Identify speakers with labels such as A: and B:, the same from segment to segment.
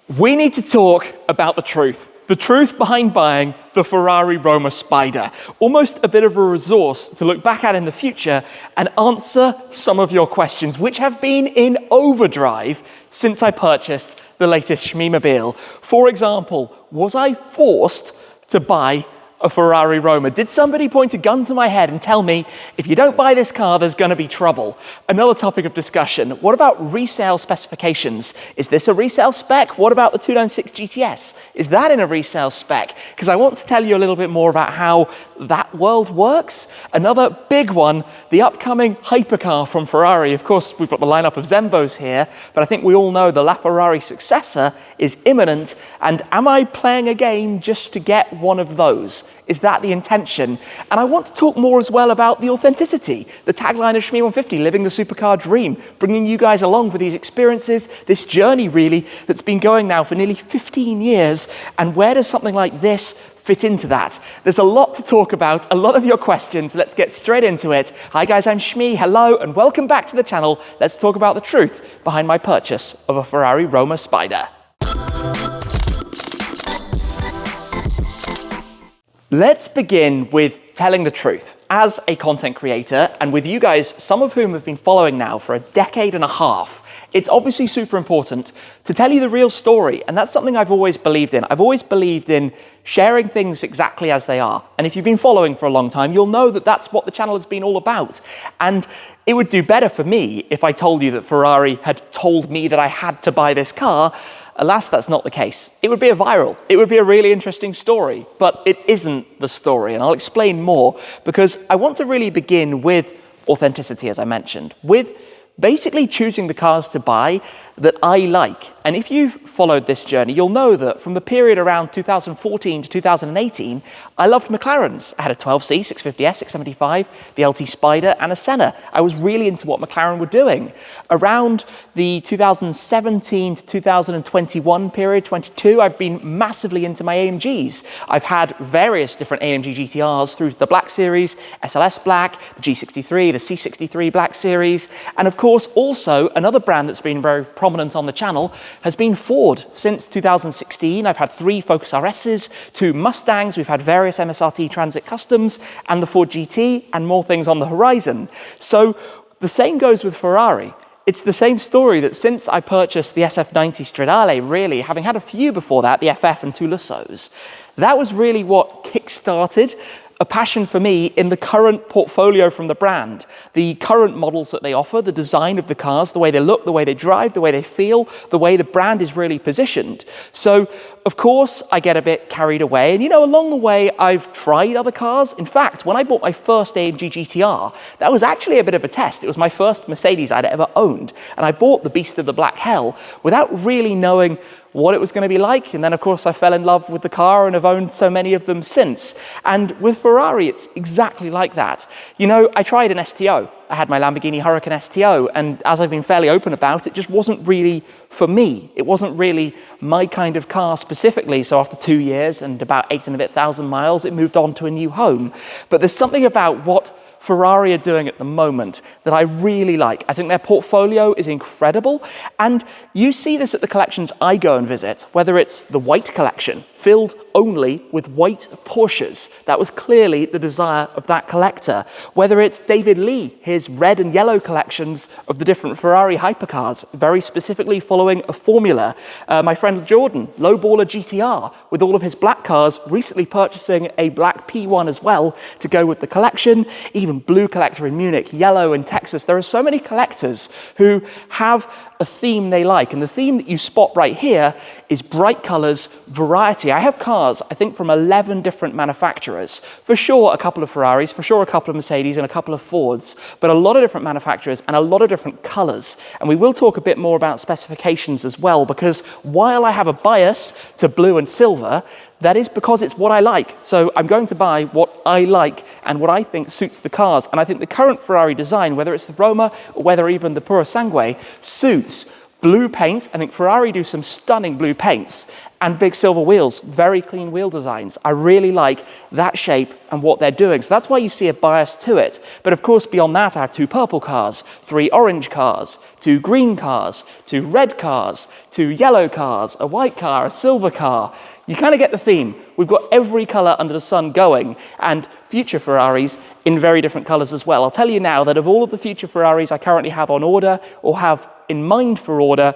A: We need to talk about the truth behind buying the Ferrari Roma Spider. Almost a bit of a resource to look back at in the future and answer some of your questions, which have been in overdrive since I purchased the latest Shmeemobile. For example, was I forced to buy a Ferrari Roma? Did somebody point a gun to my head and tell me, if you don't buy this car, there's going to be trouble? Another topic of discussion. What about resale specifications? Is this a resale spec? What about the 296 GTS? Is that in a resale spec? Because I want to tell you a little bit more about how that world works. Another big one, the upcoming Hypercar from Ferrari. Of course, we've got the lineup of Zenvos here, but I think we all know the LaFerrari successor is imminent. And am I playing a game just to get one of those? Is that the intention? And I want to talk more as well about the authenticity, the tagline of Shmeemobile, living the supercar dream, bringing you guys along for these experiences, this journey really that's been going now for nearly 15 years. And where does something like this fit into that? There's a lot to talk about, a lot of your questions. Let's get straight into it. Hi guys, I'm Shmee. Hello and welcome back to the channel. Let's talk about the truth behind my purchase of a Ferrari Roma Spider. Let's begin with telling the truth. As a content creator, and with you guys, some of whom have been following now for a decade and a half, it's obviously super important to tell you the real story. And that's something I've always believed in. I've always believed in sharing things exactly as they are. And if you've been following for a long time, you'll know that that's what the channel has been all about. And it would do better for me if I told you that Ferrari had told me that I had to buy this car. Alas, that's not the case. It would be a viral. It would be a really interesting story, but it isn't the story, and I'll explain more because I want to really begin with authenticity, as I mentioned, with basically choosing the cars to buy that I like. And if you've followed this journey, you'll know that from the period around 2014 to 2018, I loved McLarens. I had a 12C, 650S, 675, the LT Spider, and a Senna. I was really into what McLaren were doing. Around the 2017 to 2021 period, 22, I've been massively into my AMGs. I've had various different AMG GTRs through the Black Series, SLS Black, the G63, the C63 Black Series, and of course also another brand that's been very prominent on the channel has been Ford. Since 2016, I've had 3 Focus RSs, 2 Mustangs, we've had various MSRT Transit Customs, and the Ford GT, and more things on the horizon. So the same goes with Ferrari. It's the same story that since I purchased the SF90 Stradale, really, having had a few before that, the FF and 2 Lussos, that was really what kick-started a passion for me in the current portfolio from the brand. The current models that they offer, the design of the cars, the way they look, the way they drive, the way they feel, the way the brand is really positioned. So, of course, I get a bit carried away. And, you know, along the way, I've tried other cars. In fact, when I bought my first AMG GTR, that was actually a bit of a test. It was my first Mercedes I'd ever owned. And I bought the Beast of the Black Hell without really knowing what it was going to be like. And then, of course, I fell in love with the car and have owned so many of them since. And with Ferrari, it's exactly like that. You know, I tried an STO. I had my Lamborghini Huracan STO, and as I've been fairly open about, it just wasn't really for me. It wasn't really my kind of car specifically. So after 2 years and about 8,000 miles, it moved on to a new home. But there's something about what Ferrari are doing at the moment that I really like. I think their portfolio is incredible. And you see this at the collections I go and visit, whether it's the white collection, filled only with white Porsches. That was clearly the desire of that collector. Whether it's David Lee, his red and yellow collections of the different Ferrari hypercars, very specifically following a formula. My friend Jordan, lowballer GTR, with all of his black cars, recently purchasing a black P1 as well to go with the collection. Even blue collector in Munich, yellow in Texas. There are so many collectors who have a theme they like. And the theme that you spot right here is bright colors, variety. I have cars, I think, from 11 different manufacturers. For sure, a couple of Ferraris, for sure, a couple of Mercedes and a couple of Fords, but a lot of different manufacturers and a lot of different colors. And we will talk a bit more about specifications as well, because while I have a bias to blue and silver, that is because it's what I like. So I'm going to buy what I like and what I think suits the cars. And I think the current Ferrari design, whether it's the Roma or whether even the Puro Sangue, suits blue paint. I think Ferrari do some stunning blue paints, and big silver wheels, very clean wheel designs. I really like that shape and what they're doing. So that's why you see a bias to it. But of course, beyond that, I have 2 purple cars, 3 orange cars, 2 green cars, 2 red cars, 2 yellow cars, a white car, a silver car. You kind of get the theme. We've got every color under the sun going, and future Ferraris in very different colors as well. I'll tell you now that of all of the future Ferraris I currently have on order or have in mind for order,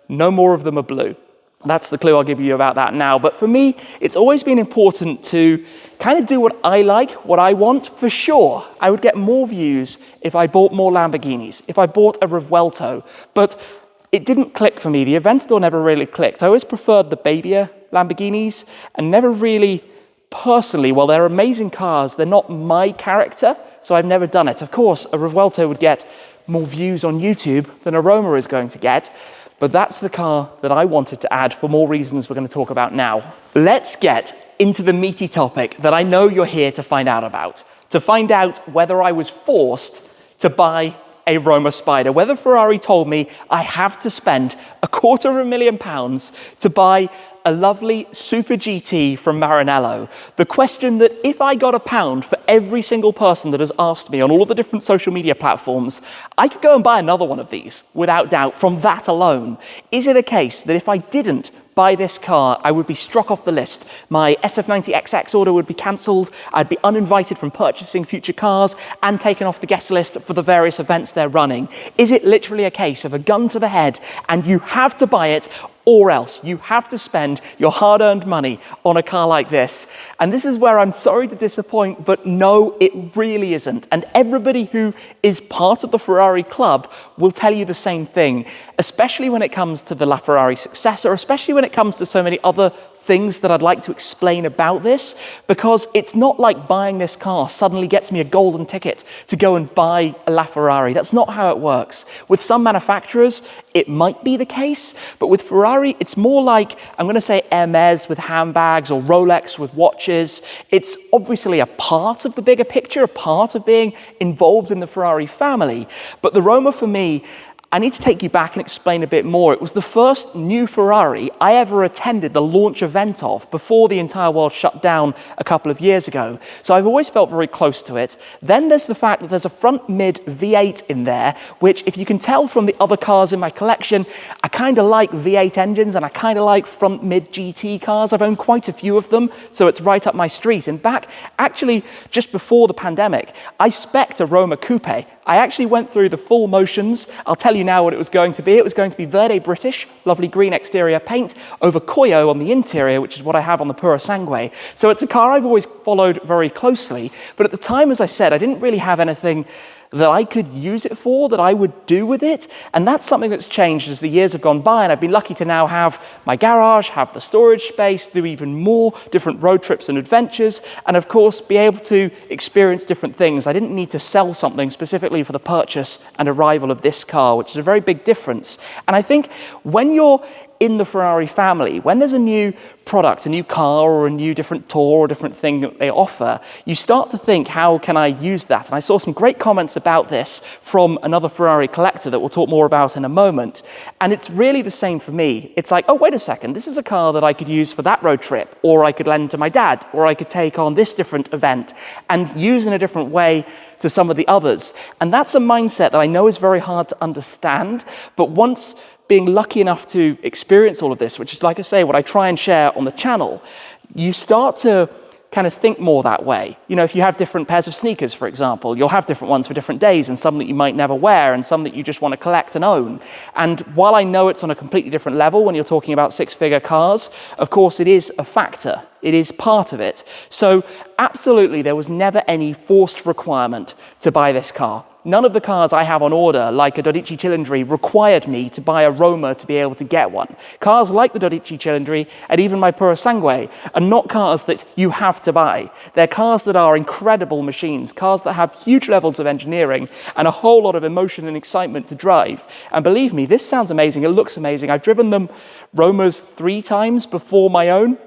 A: no more of them are blue. That's the clue I'll give you about that now. But for me, it's always been important to kind of do what I like, what I want. For sure, I would get more views if I bought more Lamborghinis, if I bought a Revuelto. But it didn't click for me. The Aventador never really clicked. I always preferred the babier Lamborghinis and never really personally, while they're amazing cars, they're not my character, so I've never done it. Of course, a Revuelto would get more views on YouTube than a Roma is going to get, but that's the car that I wanted to add for more reasons we're going to talk about now. Let's get into the meaty topic that I know you're here to find out about, to find out whether I was forced to buy a Roma Spider, whether Ferrari told me I have to spend £250,000 to buy a lovely Super GT from Maranello. The question that if I got £1 for every single person that has asked me on all of the different social media platforms, I could go and buy another one of these without doubt from that alone. Is it a case that if I didn't buy this car, I would be struck off the list? My SF90XX order would be cancelled. I'd be uninvited from purchasing future cars and taken off the guest list for the various events they're running. Is it literally a case of a gun to the head and you have to buy it, or else you have to spend your hard-earned money on a car like this? And this is where I'm sorry to disappoint, but no, it really isn't. And everybody who is part of the Ferrari club will tell you the same thing, especially when it comes to the LaFerrari successor, especially when it comes to so many other things that I'd like to explain about this, because it's not like buying this car suddenly gets me a golden ticket to go and buy a LaFerrari. That's not how it works. With some manufacturers, it might be the case, but with Ferrari, it's more like, I'm going to say Hermes with handbags or Rolex with watches. It's obviously a part of the bigger picture, a part of being involved in the Ferrari family. But the Roma, for me, I need to take you back and explain a bit more. It was the first new Ferrari I ever attended the launch event of before the entire world shut down a couple of years ago. So I've always felt very close to it. Then there's the fact that there's a front mid V8 in there, which if you can tell from the other cars in my collection, I kind of like V8 engines and I kind of like front mid GT cars. I've owned quite a few of them, so it's right up my street. And back, actually, just before the pandemic, I spec'd a Roma Coupe. I actually went through the full motions. I'll tell you now what it was going to be. It was going to be Verde British, lovely green exterior paint, over Koyo on the interior, which is what I have on the Pura Sangue. So it's a car I've always followed very closely. But at the time, as I said, I didn't really have anything that I could use it for, that I would do with it. And that's something that's changed as the years have gone by. And I've been lucky to now have my garage, have the storage space, do even more different road trips and adventures, and of course, be able to experience different things. I didn't need to sell something specifically for the purchase and arrival of this car, which is a very big difference. And I think when you're in the Ferrari family, when there's a new product, a new car or a new different tour or different thing that they offer, you start to think, how can I use that? And I saw some great comments about this from another Ferrari collector that we'll talk more about in a moment. And it's really the same for me. It's like, oh, wait a second, this is a car that I could use for that road trip, or I could lend to my dad, or I could take on this different event and use in a different way to some of the others. And that's a mindset that I know is very hard to understand, but once being lucky enough to experience all of this, which is, like I say, what I try and share on the channel, you start to kind of think more that way. You know, if you have different pairs of sneakers, for example, you'll have different ones for different days, and some that you might never wear, and some that you just want to collect and own. And while I know it's on a completely different level when you're talking about six-figure cars, of course it is a factor. It is part of it. So absolutely, there was never any forced requirement to buy this car. None of the cars I have on order, like a Dodici Cilindri, required me to buy a Roma to be able to get one. Cars like the Dodici Cilindri and even my Pura Sangue are not cars that you have to buy. They're cars that are incredible machines, cars that have huge levels of engineering and a whole lot of emotion and excitement to drive. And believe me, this sounds amazing. It looks amazing. I've driven them Romas 3 times before my own.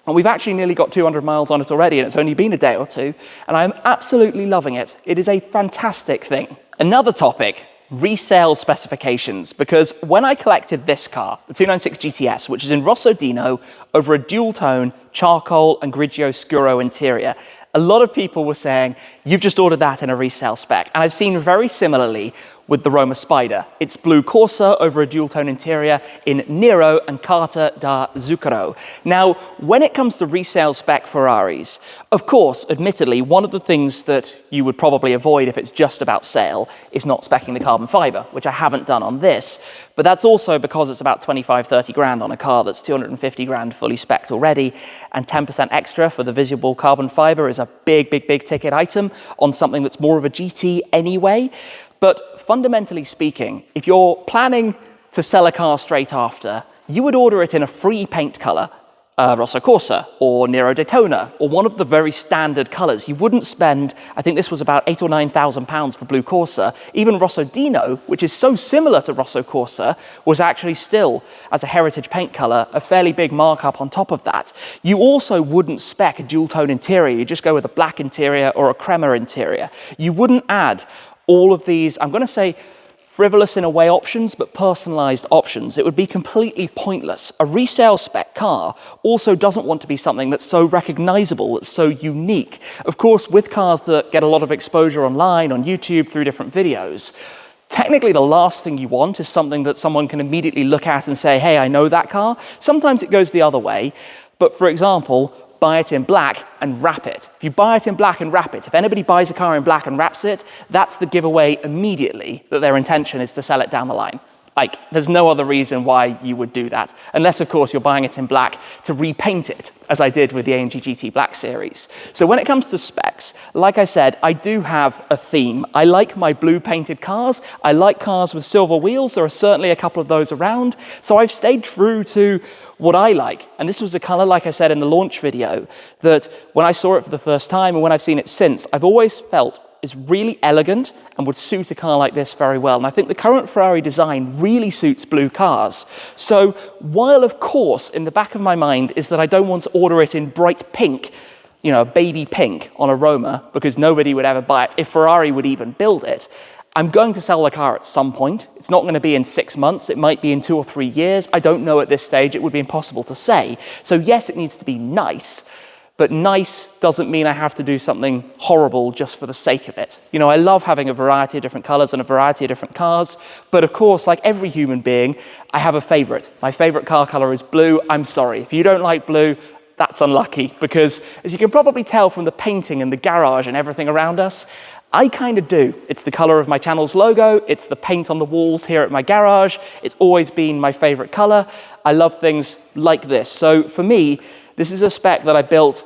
A: And we've actually nearly got 200 miles on it already, and it's only been a day or two, and I'm absolutely loving it. It is a fantastic thing. Another topic resale specifications, because when I collected this car, the 296 GTS, which is in Rosso Dino over a dual-tone charcoal and Grigio Scuro interior, a lot of people were saying, you've just ordered that in a resale spec. And I've seen very similarly with the Roma Spider. It's blue Corsa over a dual-tone interior in Nero and Carta da Zucchero. Now, when it comes to resale spec Ferraris, of course, admittedly, one of the things that you would probably avoid if it's just about sale is not speccing the carbon fiber, which I haven't done on this. But that's also because it's about 25, 30 grand on a car that's 250 grand fully specced already, and 10% extra for the visible carbon fiber is a big, big, big ticket item on something that's more of a GT anyway. But fundamentally speaking, if you're planning to sell a car straight after, you would order it in a free paint color, Rosso Corsa or Nero Daytona, or one of the very standard colors. You wouldn't spend, I think this was about £8,000 or £9,000 for blue Corsa. Even Rosso Dino, which is so similar to Rosso Corsa, was actually still, as a heritage paint color, a fairly big markup on top of that. You also wouldn't spec a dual tone interior. You just go with a black interior or a crema interior. You wouldn't add all of these, I'm going to say, frivolous in a way options, but personalized options. It would be completely pointless. A resale spec car also doesn't want to be something that's so recognizable, that's so unique. Of course, with cars that get a lot of exposure online, on YouTube, through different videos, technically the last thing you want is something that someone can immediately look at and say, hey, I know that car. Sometimes it goes the other way. But for example, buy it in black and wrap it. If you buy it in black and wrap it, if anybody buys a car in black and wraps it, that's the giveaway immediately that their intention is to sell it down the line. Like, there's no other reason why you would do that, unless, of course, you're buying it in black to repaint it, as I did with the AMG GT Black Series. So when it comes to specs, like I said, I do have a theme. I like my blue painted cars. I like cars with silver wheels. There are certainly a couple of those around. So I've stayed true to what I like. And this was a color, like I said in the launch video, that when I saw it for the first time and when I've seen it since, I've always felt is really elegant and would suit a car like this very well. And I think the current Ferrari design really suits blue cars. So while, of course, in the back of my mind is that I don't want to order it in bright pink, you know, baby pink on a Roma, because nobody would ever buy it if Ferrari would even build it, I'm going to sell the car at some point. It's not going to be in 6 months. It might be in 2 or 3 years. I don't know at this stage. It would be impossible to say. So yes, it needs to be nice. But nice doesn't mean I have to do something horrible just for the sake of it. You know, I love having a variety of different colors and a variety of different cars. But of course, like every human being, I have a favorite. My favorite car color is blue. I'm sorry. If you don't like blue, that's unlucky, because as you can probably tell from the painting and the garage and everything around us, I kind of do. It's the color of my channel's logo. It's the paint on the walls here at my garage. It's always been my favorite color. I love things like this. So for me, this is a spec that I built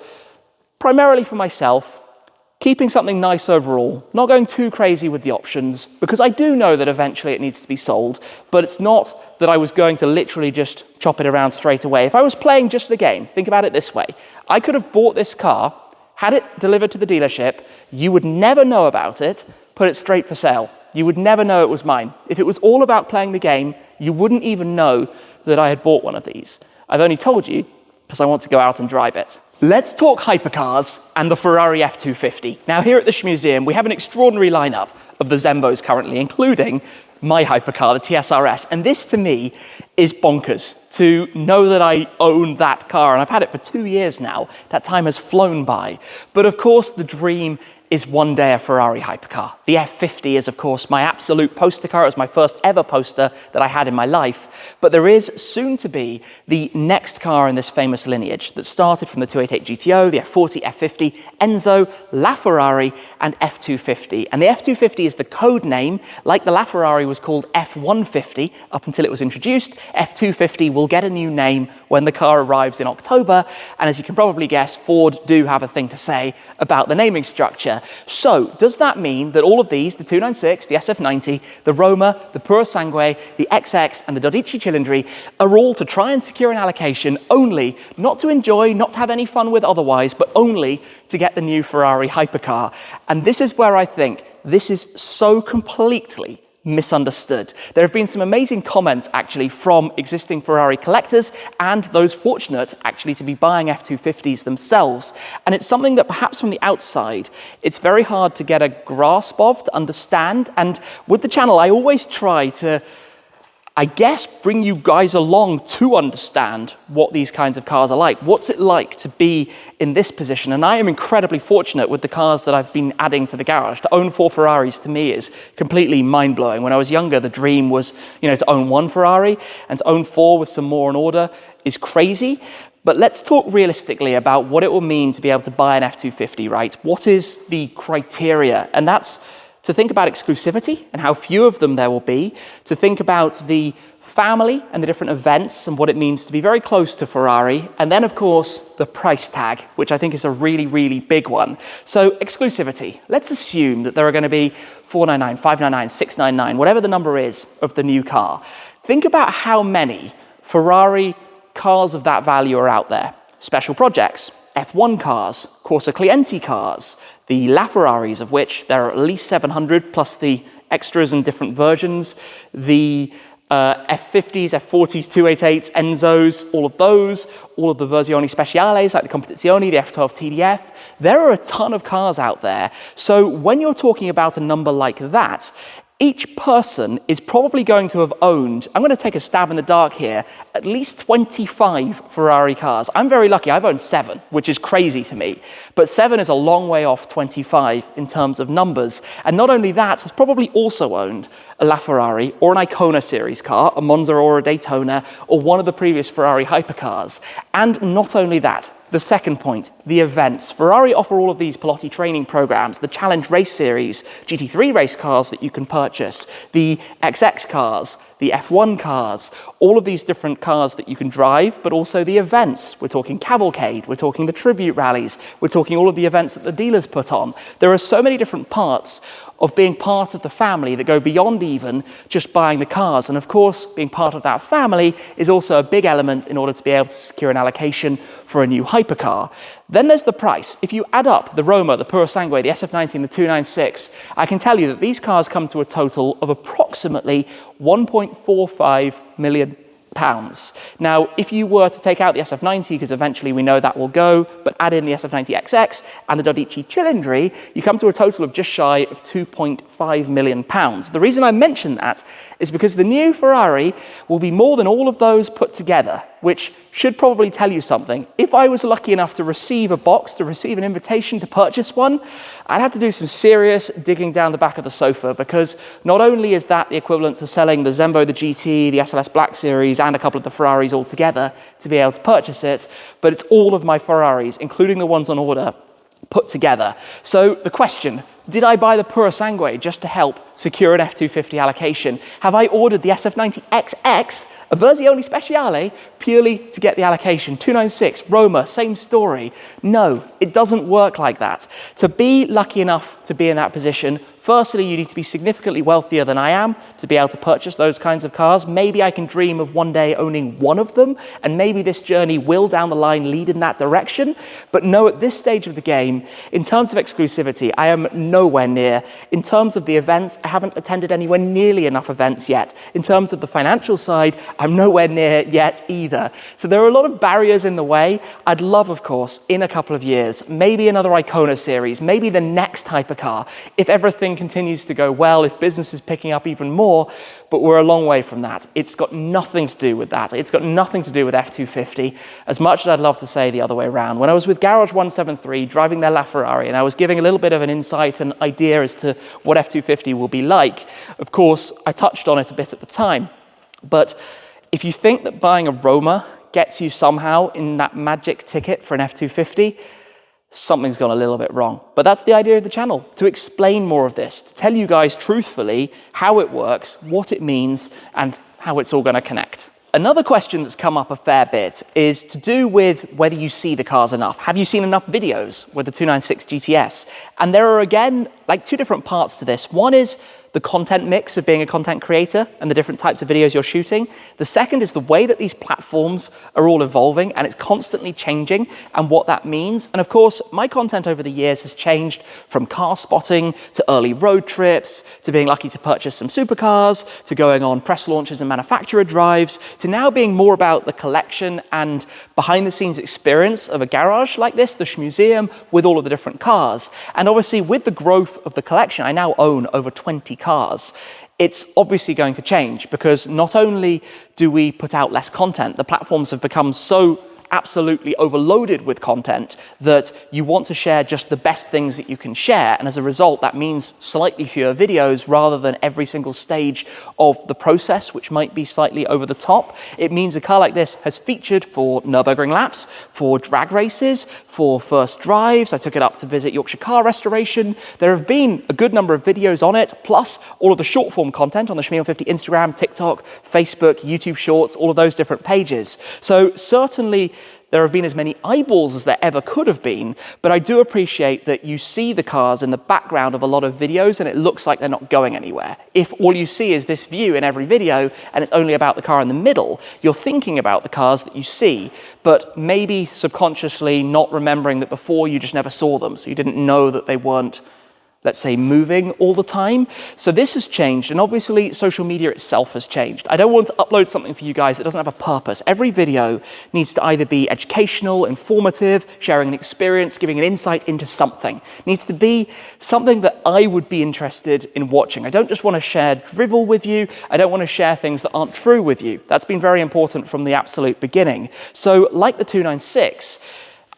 A: primarily for myself, keeping something nice overall, not going too crazy with the options, because I do know that eventually it needs to be sold, but it's not that I was going to literally just chop it around straight away. If I was playing just the game, think about it this way. I could have bought this car, had it delivered to the dealership, you would never know about it, put it straight for sale. You would never know it was mine. If it was all about playing the game, you wouldn't even know that I had bought one of these. I've only told you because I want to go out and drive it. Let's talk hypercars and the Ferrari F250. Now, here at the Shmeemuseum, we have an extraordinary lineup of the Zembos currently, including my hypercar, the TSRS. And this, to me, is bonkers, to know that I own that car. And I've had it for 2 years now. That time has flown by. But of course, the dream is one day a Ferrari hypercar. The F50 is, of course, my absolute poster car. It was my first ever poster that I had in my life. But there is soon to be the next car in this famous lineage that started from the 288 GTO, the F40, F50, Enzo, LaFerrari, and F250. And the F250 is the code name, like the LaFerrari was called F150 up until it was introduced. F250 will get a new name when the car arrives in October. And as you can probably guess, Ford do have a thing to say about the naming structure. So does that mean that all of these, the 296, the SF90, the Roma, the Puro Sangue, the XX, and the Dodici Cilindri, are all to try and secure an allocation only, not to enjoy, not to have any fun with otherwise, but only to get the new Ferrari hypercar? And this is where I think this is so completely misunderstood. There have been some amazing comments actually from existing Ferrari collectors and those fortunate actually to be buying F250s themselves. And it's something that perhaps from the outside, it's very hard to get a grasp of, to understand. And with the channel, I always try to, I guess, bring you guys along to understand what these kinds of cars are like. What's it like to be in this position? And I am incredibly fortunate with the cars that I've been adding to the garage. To own 4 Ferraris to me is completely mind-blowing. When I was younger, the dream was, to own 1 Ferrari, and to own 4 with some more in order is crazy. But let's talk realistically about what it will mean to be able to buy an F250, right? What is the criteria? And that's to think about exclusivity and how few of them there will be, to think about the family and the different events and what it means to be very close to Ferrari, and then of course the price tag, which I think is a really, really big one. So exclusivity, let's assume that there are going to be 499, 599, 699, whatever the number is of the new car. Think about how many Ferrari cars of that value are out there. Special projects, F1 cars, Corsa Clienti cars, the LaFerraris, of which there are at least 700, plus the extras and different versions, the F50s, F40s, 288s, Enzos, all of those, all of the Versioni Speciales, like the Competizioni, the F12 TDF. There are a ton of cars out there. So when you're talking about a number like that, each person is probably going to have owned, I'm going to take a stab in the dark here, at least 25 Ferrari cars. I'm very lucky, I've owned 7, which is crazy to me. But 7 is a long way off 25 in terms of numbers. And not only that, has probably also owned a LaFerrari or an Icona series car, a Monza or a Daytona, or one of the previous Ferrari Hypercars. And not only that, the second point, the events. Ferrari offer all of these Pilotti training programs, the Challenge Race Series, GT3 race cars that you can purchase, the XX cars, the F1 cars, all of these different cars that you can drive, but also the events. We're talking Cavalcade, we're talking the Tribute Rallies, we're talking all of the events that the dealers put on. There are so many different parts of being part of the family that go beyond even just buying the cars. And of course, being part of that family is also a big element in order to be able to secure an allocation for a new hypercar. Then there's the price. If you add up the Roma, the Purosangue, the SF90 and the 296, I can tell you that these cars come to a total of approximately £1.45 million. Now, if you were to take out the SF90, because eventually we know that will go, but add in the SF90XX and the Dodici Cilindri, you come to a total of just shy of £2.5 million. The reason I mention that is because the new Ferrari will be more than all of those put together, which should probably tell you something. If I was lucky enough to receive a box, to receive an invitation to purchase one, I'd have to do some serious digging down the back of the sofa, because not only is that the equivalent to selling the Zembo, the GT, the SLS Black Series, and a couple of the Ferraris all together to be able to purchase it, but it's all of my Ferraris, including the ones on order, put together. So the question, did I buy the Purosangue just to help secure an F250 allocation? Have I ordered the SF90XX, a Versioni Speciale, purely to get the allocation? 296, Roma, same story. No, it doesn't work like that. To be lucky enough to be in that position, firstly, you need to be significantly wealthier than I am to be able to purchase those kinds of cars. Maybe I can dream of one day owning one of them, and maybe this journey will down the line lead in that direction. But no, at this stage of the game, in terms of exclusivity, I am nowhere near. In terms of the events, I haven't attended anywhere nearly enough events yet. In terms of the financial side, I'm nowhere near yet either. So there are a lot of barriers in the way. I'd love, of course, in a couple of years, maybe another Icona series, maybe the next hypercar, if everything continues to go well, if business is picking up even more, but we're a long way from that. It's got nothing to do with that. It's got nothing to do with F250, as much as I'd love to say the other way around. When I was with Garage 173, driving their LaFerrari, and I was giving a little bit of an insight and idea as to what F250 will be like, of course, I touched on it a bit at the time, but if you think that buying a Roma gets you somehow in that magic ticket for an F250, something's gone a little bit wrong. But that's the idea of the channel, to explain more of this, to tell you guys truthfully how it works, what it means, and how it's all going to connect. Another question that's come up a fair bit is to do with whether you see the cars enough. Have you seen enough videos with the 296 GTS? And there are, again, like two different parts to this. One is the content mix of being a content creator and the different types of videos you're shooting. The second is the way that these platforms are all evolving, and it's constantly changing, and what that means. And of course, my content over the years has changed from car spotting to early road trips, to being lucky to purchase some supercars, to going on press launches and manufacturer drives, to now being more about the collection and behind the scenes experience of a garage like this, the Shmeemuseum, with all of the different cars. And obviously with the growth of the collection, I now own over 20 cars. It's obviously going to change because not only do we put out less content, the platforms have become so absolutely overloaded with content that you want to share just the best things that you can share. And as a result, that means slightly fewer videos rather than every single stage of the process, which might be slightly over the top. It means a car like this has featured for Nürburgring laps, for drag races, for first drives. I took it up to visit Yorkshire Car Restoration. There have been a good number of videos on it, plus all of the short form content on the Shmeemobile Instagram, TikTok, Facebook, YouTube Shorts, all of those different pages. So certainly there have been as many eyeballs as there ever could have been, but I do appreciate that you see the cars in the background of a lot of videos and it looks like they're not going anywhere. If all you see is this view in every video and it's only about the car in the middle, you're thinking about the cars that you see, but maybe subconsciously not remembering that before you just never saw them, so you didn't know that they weren't, let's say, moving all the time. So this has changed, and obviously social media itself has changed. I don't want to upload something for you guys that doesn't have a purpose. Every video needs to either be educational, informative, sharing an experience, giving an insight into something. It needs to be something that I would be interested in watching. I don't just want to share drivel with you. I don't want to share things that aren't true with you. That's been very important from the absolute beginning. So like the 296,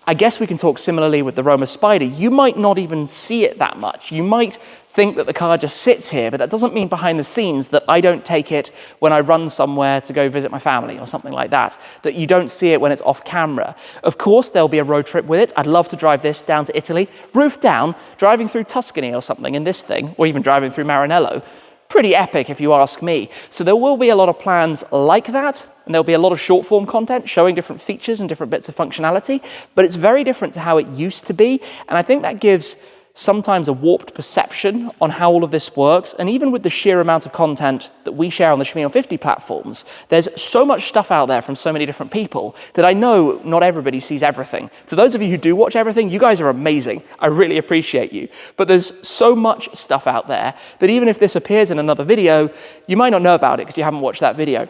A: I guess we can talk similarly with the Roma Spider. You might not even see it that much. You might think that the car just sits here, but that doesn't mean behind the scenes that I don't take it when I run somewhere to go visit my family or something like that, that you don't see it when it's off camera. Of course, there'll be a road trip with it. I'd love to drive this down to Italy, roof down, driving through Tuscany or something in this thing, or even driving through Maranello. Pretty epic if you ask me. So there will be a lot of plans like that, and there'll be a lot of short form content showing different features and different bits of functionality, but it's very different to how it used to be. And I think that gives sometimes a warped perception on how all of this works. And even with the sheer amount of content that we share on the Shmeemobile platforms, there's so much stuff out there from so many different people that I know not everybody sees everything. To those of you who do watch everything, you guys are amazing. I really appreciate you. But there's so much stuff out there that even if this appears in another video, you might not know about it because you haven't watched that video.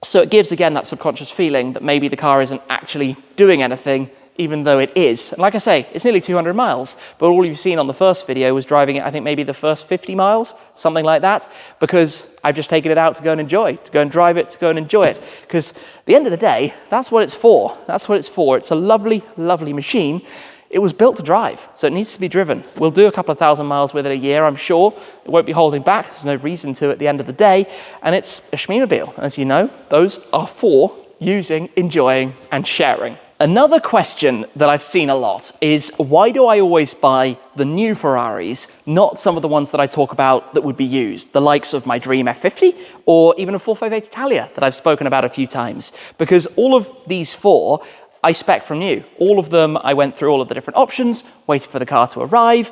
A: So it gives, again, that subconscious feeling that maybe the car isn't actually doing anything, even though it is. And like I say, it's nearly 200 miles, but all you've seen on the first video was driving it, I think maybe the first 50 miles, something like that, because I've just taken it out to go and enjoy, to go and drive it, to go and enjoy it. Because at the end of the day, that's what it's for. That's what it's for. It's a lovely, lovely machine. It was built to drive, so it needs to be driven. We'll do a couple of thousand miles with it a year, I'm sure. It won't be holding back. There's no reason to at the end of the day. And it's a Shmeemobile. As you know, those are for using, enjoying, and sharing. Another question that I've seen a lot is, why do I always buy the new Ferraris, not some of the ones that I talk about that would be used, the likes of my dream F50 or even a 458 Italia that I've spoken about a few times? Because all of these four I spec from new. All of them, I went through all of the different options, waited for the car to arrive,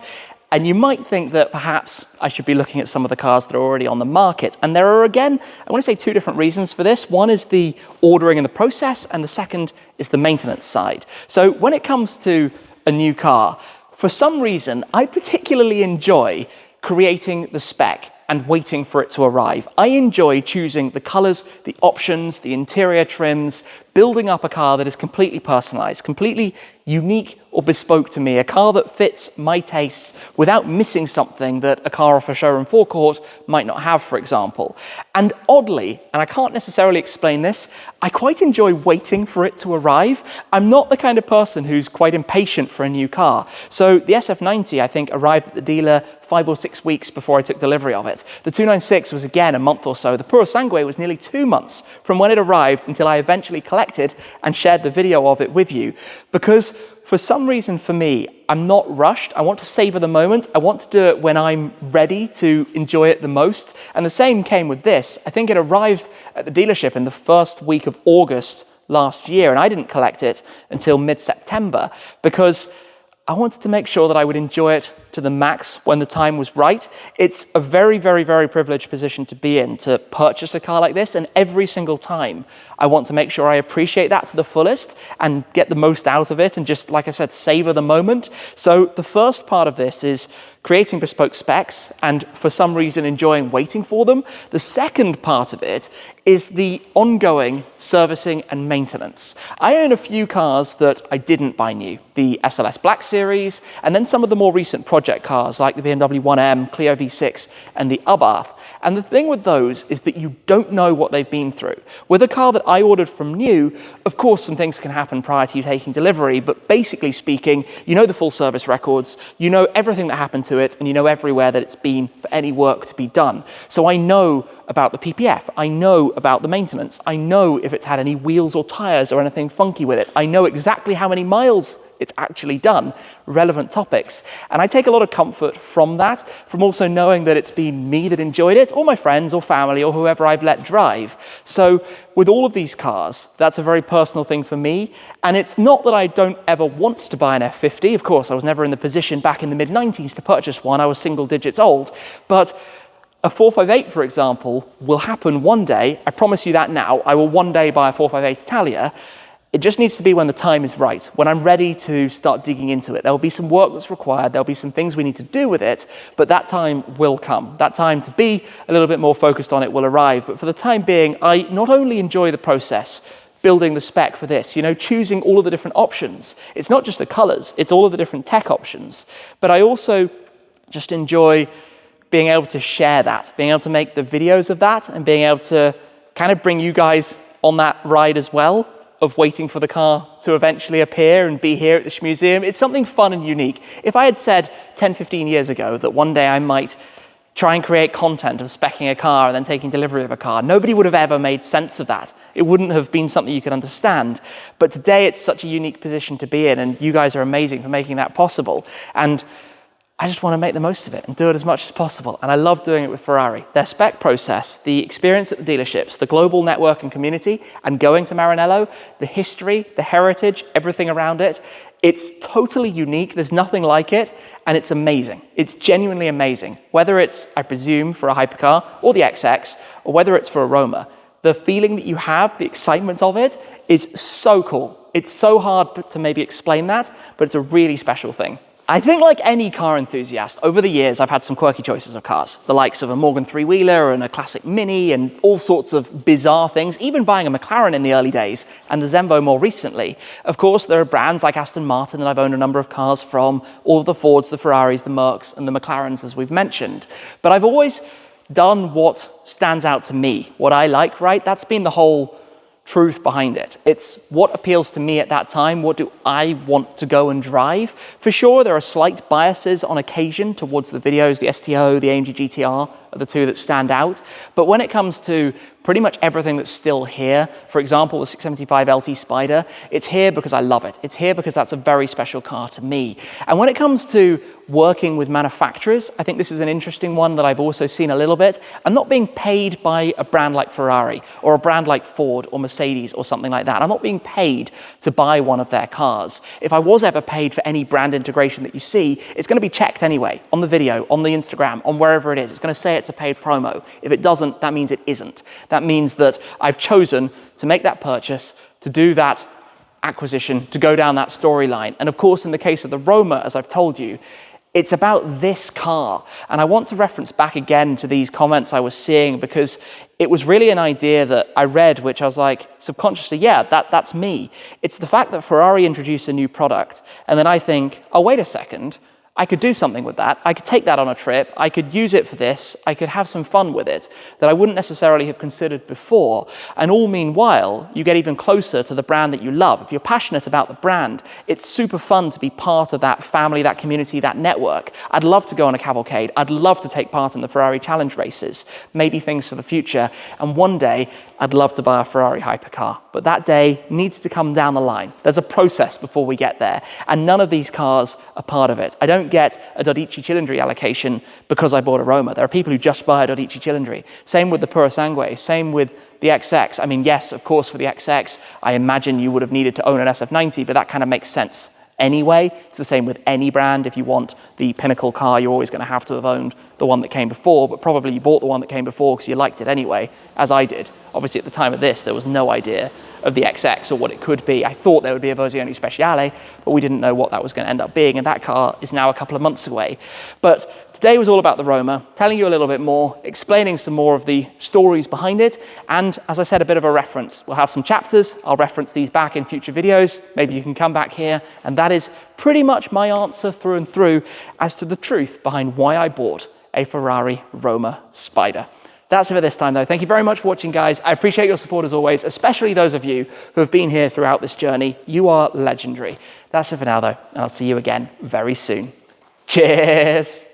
A: and you might think that perhaps I should be looking at some of the cars that are already on the market. And there are, again, I want to say two different reasons for this. One is the ordering and the process, and the second is the maintenance side. So when it comes to a new car, for some reason, I particularly enjoy creating the spec and waiting for it to arrive. I enjoy choosing the colors, the options, the interior trims, building up a car that is completely personalized, completely unique or bespoke to me, a car that fits my tastes without missing something that a car off a showroom forecourt might not have, for example. And oddly, and I can't necessarily explain this, I quite enjoy waiting for it to arrive. I'm not the kind of person who's quite impatient for a new car. So the SF90, I think, arrived at the dealer 5 or 6 weeks before I took delivery of it. The 296 was, again, a month or so. The Puro Sangue was nearly 2 months from when it arrived until I eventually collected and shared the video of it with you. Because for some reason, for me, I'm not rushed. I want to savor the moment. I want to do it when I'm ready to enjoy it the most. And the same came with this. I think it arrived at the dealership in the first week of August last year, and I didn't collect it until mid-September because I wanted to make sure that I would enjoy it to the max when the time was right. It's a very, very, very privileged position to be in, to purchase a car like this, and every single time I want to make sure I appreciate that to the fullest and get the most out of it and just, like I said, savor the moment. So the first part of this is creating bespoke specs and for some reason enjoying waiting for them. The second part of it is the ongoing servicing and maintenance. I own a few cars that I didn't buy new, the SLS Black Series, and then some of the more recent project cars like the BMW 1M, Clio V6, and the Abarth. And the thing with those is that you don't know what they've been through. With a car that I ordered from new, of course, some things can happen prior to you taking delivery, but basically speaking, you know the full service records, you know everything that happened to it, and you know everywhere that it's been for any work to be done. So I know about the PPF, I know about the maintenance, I know if it's had any wheels or tires or anything funky with it, I know exactly how many miles it's actually done, relevant topics. And I take a lot of comfort from that, from also knowing that it's been me that enjoyed it, or my friends or family or whoever I've let drive. So with all of these cars, that's a very personal thing for me. And it's not that I don't ever want to buy an F50. Of course, I was never in the position back in the mid-90s to purchase one. I was single digits old. But a 458, for example, will happen one day. I promise you that now. I will one day buy a 458 Italia. It just needs to be when the time is right, when I'm ready to start digging into it. There will be some work that's required, there'll be some things we need to do with it, but that time will come. That time to be a little bit more focused on it will arrive. But for the time being, I not only enjoy the process, building the spec for this, choosing all of the different options. It's not just the colors, it's all of the different tech options. But I also just enjoy being able to share that, being able to make the videos of that, and being able to kind of bring you guys on that ride as well, of waiting for the car to eventually appear and be here at the Shmeemuseum. It's something fun and unique. If I had said 10, 15 years ago that one day I might try and create content of speccing a car and then taking delivery of a car, nobody would have ever made sense of that. It wouldn't have been something you could understand. But today it's such a unique position to be in, and you guys are amazing for making that possible. And I just want to make the most of it and do it as much as possible. And I love doing it with Ferrari. Their spec process, the experience at the dealerships, the global network and community, and going to Maranello, the history, the heritage, everything around it, it's totally unique. There's nothing like it. And it's amazing. It's genuinely amazing. Whether it's, I presume, for a hypercar or the XX, or whether it's for a Roma, the feeling that you have, the excitement of it is so cool. It's so hard to maybe explain that, but it's a really special thing. I think like any car enthusiast, over the years I've had some quirky choices of cars, the likes of a Morgan three-wheeler and a classic Mini and all sorts of bizarre things, even buying a McLaren in the early days and the Zenvo more recently. Of course, there are brands like Aston Martin that I've owned a number of cars from, all of the Fords, the Ferraris, the Mercs and the McLarens, as we've mentioned. But I've always done what stands out to me, what I like, right? That's been the whole truth behind it. It's what appeals to me at that time. What do I want to go and drive? For sure, there are slight biases on occasion towards the videos, the STO, the AMG GTR are the two that stand out. But when it comes to pretty much everything that's still here, for example, the 675 LT Spider, it's here because I love it. It's here because that's a very special car to me. And when it comes to working with manufacturers, I think this is an interesting one that I've also seen a little bit. I'm not being paid by a brand like Ferrari or a brand like Ford or Mercedes or something like that. I'm not being paid to buy one of their cars. If I was ever paid for any brand integration that you see, it's going to be checked anyway on the video, on the Instagram, on wherever it is. It's going to say it's a paid promo. If it doesn't, that means it isn't. That means that I've chosen to make that purchase, to do that acquisition, to go down that storyline. And of course, in the case of the Roma, as I've told you, it's about this car. And I want to reference back again to these comments I was seeing, because it was really an idea that I read, which I was like, subconsciously, yeah, that's me. It's the fact that Ferrari introduced a new product, and then I think, oh, wait a second, I could do something with that. I could take that on a trip. I could use it for this. I could have some fun with it that I wouldn't necessarily have considered before. And all meanwhile, you get even closer to the brand that you love. If you're passionate about the brand, it's super fun to be part of that family, that community, that network. I'd love to go on a cavalcade. I'd love to take part in the Ferrari Challenge races, maybe things for the future. And one day, I'd love to buy a Ferrari hypercar. But that day needs to come down the line. There's a process before we get there. And none of these cars are part of it. I don't get a Dodici Cilindri allocation because I bought a Roma. There are people who just buy a Dodici Cilindri. Same with the Purosangue, same with the XX. I mean, yes, of course, for the XX, I imagine you would have needed to own an SF90, but that kind of makes sense anyway. It's the same with any brand. If you want the pinnacle car, you're always going to have to have owned the one that came before, but probably you bought the one that came before because you liked it anyway, as I did. Obviously, at the time of this, there was no idea of the XX or what it could be. I thought there would be a Versione Speciale, but we didn't know what that was going to end up being, and that car is now a couple of months away. But today was all about the Roma, telling you a little bit more, explaining some more of the stories behind it, and as I said, a bit of a reference. We'll have some chapters. I'll reference these back in future videos. Maybe you can come back here, and that is pretty much my answer through and through as to the truth behind why I bought a Ferrari Roma Spider. That's it for this time, though. Thank you very much for watching, guys. I appreciate your support as always, especially those of you who have been here throughout this journey. You are legendary. That's it for now, though, and I'll see you again very soon. Cheers.